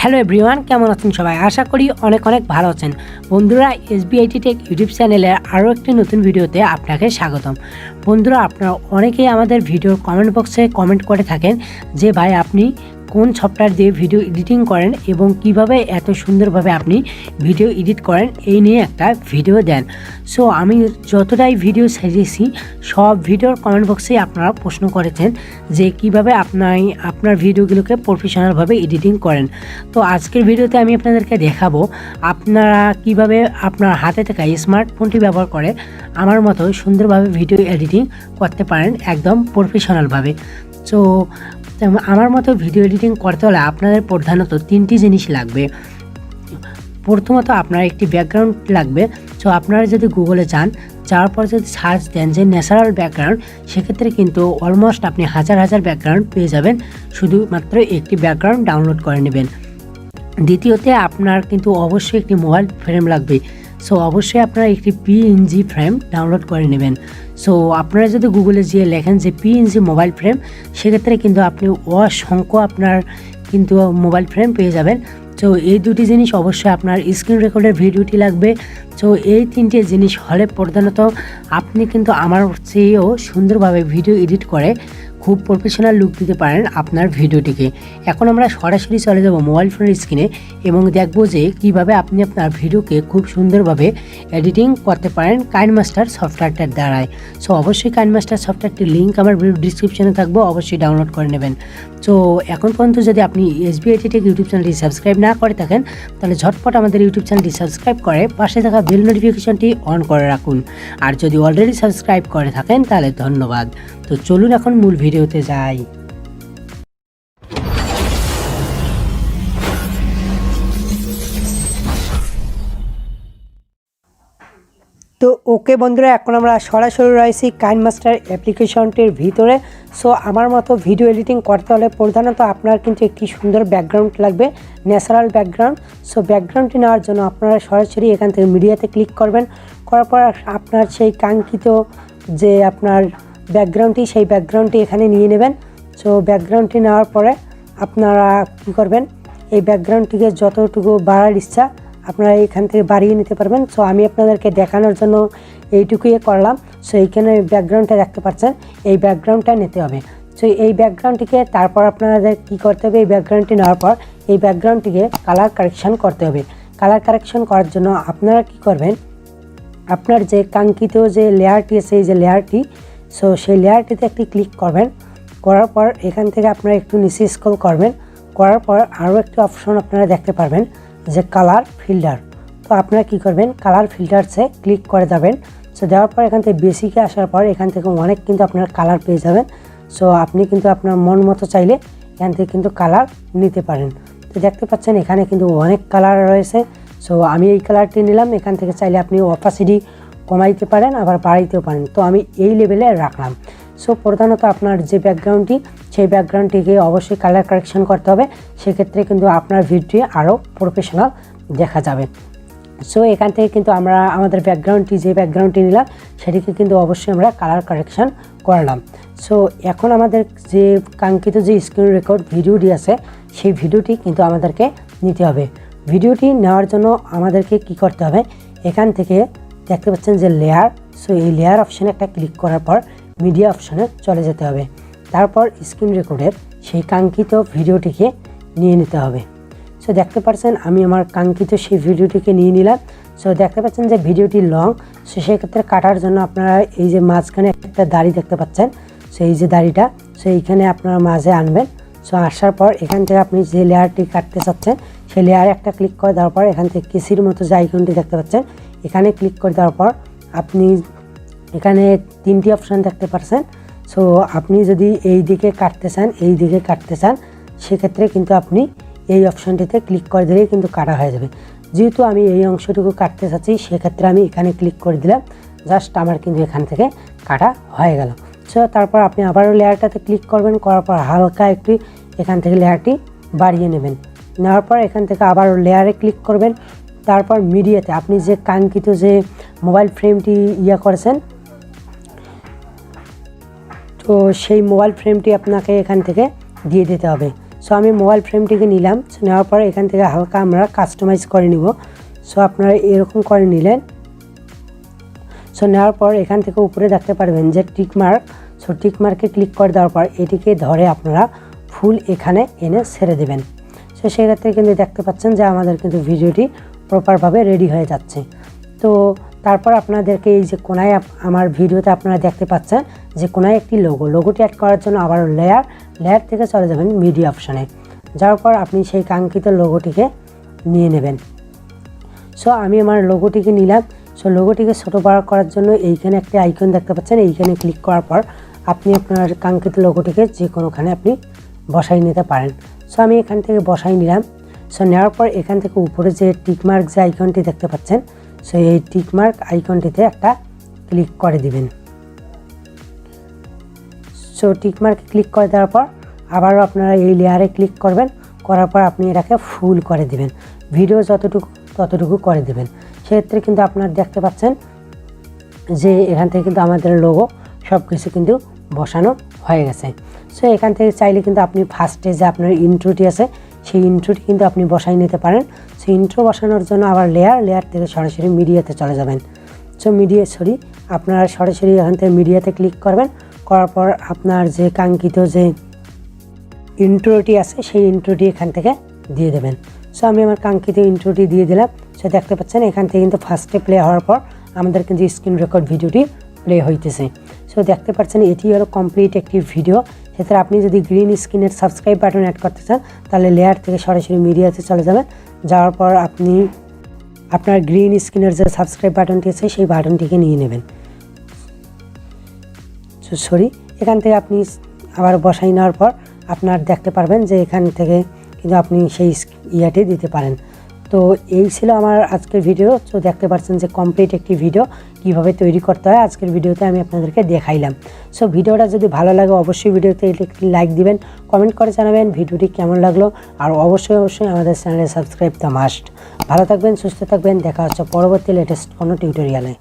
Hello everyone, কেমন আছেন সবাই? আশা করি অনেক ভালো আছেন। বন্ধুরা, এসবিআইটি টেক ইউটিউব চ্যানেলের আরও একটি নতুন ভিডিওতে আপনাকে স্বাগতম। বন্ধুরা, আপনারা অনেকেই আমাদের ভিডিওর কমেন্ট বক্সে কমেন্ট করে থাকেন যে ভাই আপনি কোন সফটওয়্যার দিয়ে ভিডিও এডিটিং করেন এবং কিভাবে এত সুন্দরভাবে আপনি ভিডিও এডিট করেন এই নিয়ে একটা ভিডিও দেন। সো আমি যতটাই ভিডিও সাজিয়েছি সব ভিডিওর কমেন্ট বক্সেই আপনারা প্রশ্ন করেছেন যে কিভাবে আপনার ভিডিওগুলোকে প্রফেশনালভাবে এডিটিং করেন। তো আজকের ভিডিওতে আমি আপনাদেরকে দেখাবো আপনারা কিভাবে আপনার হাতে থাকা স্মার্টফোনটি ব্যবহার করে আমার মতো সুন্দরভাবে ভিডিও এডিটিং করতে পারেন একদম প্রফেশনালভাবে। সো আমার মতো ভিডিও এডিটিং করতে হলে আপনাদের প্রধানত তিনটি জিনিস লাগবে। প্রথমত আপনার একটি ব্যাকগ্রাউন্ড লাগবে। সো আপনারা যদি গুগলে যান, যাওয়ার পর যদি সার্চ দেন যে ন্যাচারাল ব্যাকগ্রাউন্ড, সেক্ষেত্রে কিন্তু অলমোস্ট আপনি হাজার ব্যাকগ্রাউন্ড পেয়ে যাবেন, শুধুমাত্র একটি ব্যাকগ্রাউন্ড ডাউনলোড করে নেবেন। দ্বিতীয়তে আপনার কিন্তু অবশ্যই একটি মোবাইল ফ্রেম লাগবে। সো অবশ্যই আপনারা একটি পিএনজি ফ্রেম ডাউনলোড করে নেবেন। সো আপনারা যদি গুগলে গিয়ে লেখেন যে পিএনজি মোবাইল ফ্রেম, সেক্ষেত্রে কিন্তু আপনি অসংখ্য আপনার কিন্তু মোবাইল ফ্রেম পেয়ে যাবেন। সো এই দুটি জিনিস অবশ্যই আপনার স্ক্রিন রেকর্ডের ভিডিওটি লাগবে। সো এই তিনটে জিনিস হলে প্রধানত আপনি কিন্তু আমার চেয়েও সুন্দরভাবে ভিডিও এডিট করে খুব প্রফেশনাল লুক দিতে পারেন আপনার ভিডিওটিকে। এখন আমরা সরাসরি চলে যাব মোবাইল ফোনের স্ক্রিনে এবং দেখব যে কিভাবে আপনি আপনার ভিডিওকে খুব সুন্দরভাবে এডিটিং করতে পারেন কাইনমাস্টার সফটওয়্যারটার দ্বারায়। সো অবশ্যই কাইনমাস্টার সফটওয়্যারটির লিঙ্ক আমার ভিডিও ডিসক্রিপশনে থাকবে, অবশ্যই ডাউনলোড করে নেবেন। সো এখন পর্যন্ত যদি আপনি এসবিআইটি টেক ইউটিউব চ্যানেলটি সাবস্ক্রাইব না করে থাকেন, তাহলে ঝটপট আমাদের ইউটিউব চ্যানেলটি সাবস্ক্রাইব করে পাশে থাকা বেল নোটিফিকেশনটি অন করে রাখুন। আর যদি অলরেডি সাবস্ক্রাইব করে থাকেন তাহলে ধন্যবাদ। তো চলুন এখন মূল ভিডিওতে যাই। তো ওকে বন্ধুরা, এখন আমরা সরাসরি রয়েছি কাইনমাস্টার অ্যাপ্লিকেশনটির ভিতরে। সো আমার মতো ভিডিও এডিটিং করতে হলে প্রধানত আপনার কিন্তু একটি সুন্দর ব্যাকগ্রাউন্ড লাগবে, ন্যাচারাল ব্যাকগ্রাউন্ড। সো ব্যাকগ্রাউন্ডটি নেওয়ার জন্য আপনারা সরাসরি এখান থেকে মিডিয়াতে ক্লিক করবেন। করার পর আপনার সেই কাঙ্ক্ষিত যে আপনার ব্যাকগ্রাউন্ডটি, সেই ব্যাকগ্রাউন্ডটি এখানে নিয়ে নেবেন। সো ব্যাকগ্রাউন্ডটি নেওয়ার পরে আপনারা কী করবেন, এই ব্যাকগ্রাউন্ডটিকে যতটুকু বাড়ার ইচ্ছা আপনারা এখান থেকে বাড়িয়ে নিতে পারবেন। সো আমি আপনাদেরকে দেখানোর জন্য এইটুকুই করলাম। সো এইখানে ব্যাকগ্রাউন্ডটা দেখতে পাচ্ছেন, এই ব্যাকগ্রাউন্ডটা নিতে হবে। সো এই ব্যাকগ্রাউন্ডটিকে তারপর আপনাদের কী করতে হবে, এই ব্যাকগ্রাউন্ডটি নেওয়ার পর এই ব্যাকগ্রাউন্ডটিকে কালার কারেকশান করতে হবে। কালার কারেকশান করার জন্য আপনারা কী করবেন, আপনার যে কাঙ্ক্ষিত যে লেয়ারটি আছে, এই যে লেয়ারটি, সো সেই লেয়ারটিতে একটি ক্লিক করবেন। করার পর এখান থেকে আপনারা একটু নিচে স্ক্রল করবেন। করার পর আরও একটি অপশন আপনারা দেখতে পারবেন যে কালার ফিল্টার। তো আপনারা কী করবেন, কালার ফিল্টারসে ক্লিক করে যাবেন। সো দেওয়ার পর এখান থেকে বেসিকে আসার পর এখান থেকে অনেক কিন্তু আপনার কালার পেয়ে যাবেন। সো আপনি কিন্তু আপনার মন মতো চাইলে এখান থেকে কিন্তু কালার নিতে পারেন। তো দেখতে পাচ্ছেন এখানে কিন্তু অনেক কালার রয়েছে। সো আমি এই কালারটি নিলাম। এখান থেকে চাইলে আপনি অপাসিটি কমাইতে পারেন, আবার বাড়াইতেও পারেন। তো আমি এই লেভেলে রাখলাম। সো প্রধানত আপনার যে ব্যাকগ্রাউন্ডটি, সেই ব্যাকগ্রাউন্ডটিকে অবশ্যই কালার কারেকশন করতে হবে। সেক্ষেত্রে কিন্তু আপনার ভিডিও আরও প্রফেশনাল দেখা যাবে। সো এখান থেকে কিন্তু আমরা আমাদের ব্যাকগ্রাউন্ডটি, যে ব্যাকগ্রাউন্ডটি নিলাম, সেটিকে কিন্তু অবশ্যই আমরা কালার কারেকশন করলাম। সো এখন আমাদের যে কাঙ্ক্ষিত যে স্ক্রিন রেকর্ড ভিডিওটি আছে, সেই ভিডিওটি কিন্তু আমাদেরকে নিতে হবে। ভিডিওটি নেওয়ার জন্য আমাদেরকে কি করতে হবে, এখান থেকে দেখতে পাচ্ছেন যে লেয়ার, সো এই লেয়ার অপশানে একটা ক্লিক করার পর মিডিয়া অপশানে চলে যেতে হবে। তারপর স্ক্রিন রেকর্ডের সেই কাঙ্ক্ষিত ভিডিওটিকে নিয়ে নিতে হবে। সো দেখতে পাচ্ছেন আমি আমার কাঙ্ক্ষিত সেই ভিডিওটিকে নিয়ে নিলাম। সো দেখতে পাচ্ছেন যে ভিডিওটি লং, সো সেক্ষেত্রে কাটার জন্য আপনারা এই যে মাঝখানে একটা দাড়ি দেখতে পাচ্ছেন, সো এই যে দাড়িটা, সো এইখানে আপনারা মাঝে আনবেন। সো আসার পর এখান থেকে আপনি যে লেয়ারটি কাটতে চাচ্ছেন, সেই লেয়ারে একটা ক্লিক করে দেওয়ার পর এখান থেকে কেসির মতো যে আইকনটি দেখতে পাচ্ছেন, এখানে ক্লিক করে দেওয়ার পর আপনি এখানে তিনটি অপশান দেখতে পাচ্ছেন। সো আপনি যদি এই দিকে কাটতে চান, এই দিকে কাটতে চান, সেক্ষেত্রে কিন্তু আপনি এই অপশানটিতে ক্লিক করে দিলেই কিন্তু কাটা হয়ে যাবে। যেহেতু আমি এই অংশটুকু কাটতে চাচ্ছি, সেক্ষেত্রে আমি এখানে ক্লিক করে দিলাম, জাস্ট আমার কিন্তু এখান থেকে কাটা হয়ে গেল। সো তারপর আপনি আবারও লেয়ারটাতে ক্লিক করবেন। করার পর হালকা একটু এখান থেকে লেয়ারটি বাড়িয়ে নেবেন। নেওয়ার পর এখান থেকে আবারও লেয়ারে ক্লিক করবেন। তারপর মিডিয়াতে আপনি যে কাঙ্ক্ষিত যে মোবাইল ফ্রেমটি করেছেন, তো সেই মোবাইল ফ্রেমটি আপনাকে এখান থেকে দিয়ে দিতে হবে। সো আমি মোবাইল ফ্রেমটিকে নিলাম। সো নেওয়ার পর এখান থেকে হালকা আমরা কাস্টমাইজ করে নিব। সো আপনারা এরকম করে নিলেন। সো নেওয়ার পর এখান থেকে উপরে দেখতে পারবেন যে টিক মার্ক। সো টিক মার্কে ক্লিক করে দেওয়ার পর এটিকে ধরে আপনারা ফুল এখানে এনে ছেড়ে দেবেন। সো সেক্ষেত্রে কিন্তু দেখতে পাচ্ছেন যে আমাদের কিন্তু ভিডিওটি প্রপারভাবে রেডি হয়ে যাচ্ছে। তো তারপর আপনাদেরকে এই যে কোনায় আমার ভিডিওতে আপনারা দেখতে পাচ্ছেন যে কোনায় একটি লোগোটি অ্যাড করার জন্য আবার লেয়ার থেকে চলে যাবেন মিডিয়া অপশনে। যাওয়ার পর আপনি সেই কাঙ্ক্ষিত লোগোটিকে নিয়ে নেবেন। সো আমি আমার লোগোটিকে নিলাম। সো লোগোটিকে ছোটো বড় করার জন্য এইখানে একটি আইকন দেখতে পাচ্ছেন, এইখানে ক্লিক করার পর আপনি আপনার কাঙ্ক্ষিত লোগোটিকে যে কোনোখানে আপনি বসাই নিতে পারেন। সো আমি এখান থেকে বসাই নিলাম। সো নেওয়ার পর এখান থেকে উপরে যে টিকমার্ক যে আইকনটি দেখতে পাচ্ছেন, সো এই টিকমার্ক আইকনটিতে একটা ক্লিক করে দিবেন। সো টিকমার্কে ক্লিক করে দেওয়ার পর আবারও আপনারা এই লেয়ারে ক্লিক করবেন, করার পর আপনি এটাকে ফুল করে দিবেন, ভিডিও ততটুকু করে দিবেন। সেক্ষেত্রে কিন্তু আপনারা দেখতে পাচ্ছেন যে এখান থেকে কিন্তু আমাদের লোগো সব কিছু কিন্তু বসানো হয়ে গেছে। সো এখান থেকে চাইলে কিন্তু আপনি ফার্স্টে যে আপনার ইন্ট্রোটি আছে সেই ইন্ট্রোটি কিন্তু আপনি বসাই নিতে পারেন। সেই ইন্ট্রো বসানোর জন্য আবার লেয়ার থেকে সরাসরি মিডিয়াতে চলে যাবেন। সো আপনারা সরাসরি এখান থেকে মিডিয়াতে ক্লিক করবেন, করার পর আপনার যে কাঙ্ক্ষিত যে ইন্ট্রোটি আছে সেই ইন্ট্রোটি এখান থেকে দিয়ে দেবেন। সো আমি আমার কাঙ্ক্ষিত ইন্ট্রোটি দিয়ে দিলাম। সো দেখতে পাচ্ছেন এখান থেকে কিন্তু ফার্স্টে প্লে হওয়ার পর আমাদের কিন্তু স্ক্রিন রেকর্ড ভিডিওটি প্লে হইতেছে। সো দেখতে পাচ্ছেন এটি হলো কমপ্লিট একটি ভিডিও। সেক্ষেত্রে আপনি যদি গ্রিন স্ক্রিনের সাবস্ক্রাইব বাটন অ্যাড করতে চান তাহলে লেয়ার থেকে সরাসরি মিডিয়াতে চলে যাবেন। যাওয়ার পর আপনি আপনার গ্রিন স্ক্রিনের যে সাবস্ক্রাইব বাটনটি আছে সেই বাটনটিকে নিয়ে নেবেন। এখান থেকে আপনি আবার বসাই নেওয়ার পর আপনার দেখতে পারবেন যে এখান থেকে কিন্তু আপনি সেই ইয়াটি দিতে পারেন। তো এই ছিল আমার আজকের ভিডিও। তো দেখতে পাচ্ছেন যে কমপ্লিট একটি ভিডিও কিভাবে তৈরি করতে হয় আজকের ভিডিওতে আমি আপনাদেরকে দেখাইলাম। সো ভিডিওটা যদি ভালো লাগে অবশ্যই ভিডিওতে একটি লাইক দিবেন, কমেন্ট করে জানাবেন ভিডিওটি কেমন লাগলো, আর অবশ্যই আমাদের চ্যানেলে সাবস্ক্রাইব তো মাস্ট। ভালো থাকবেন, সুস্থ থাকবেন, দেখা হচ্ছে পরবর্তী লেটেস্ট কোনো টিউটোরিয়ালে।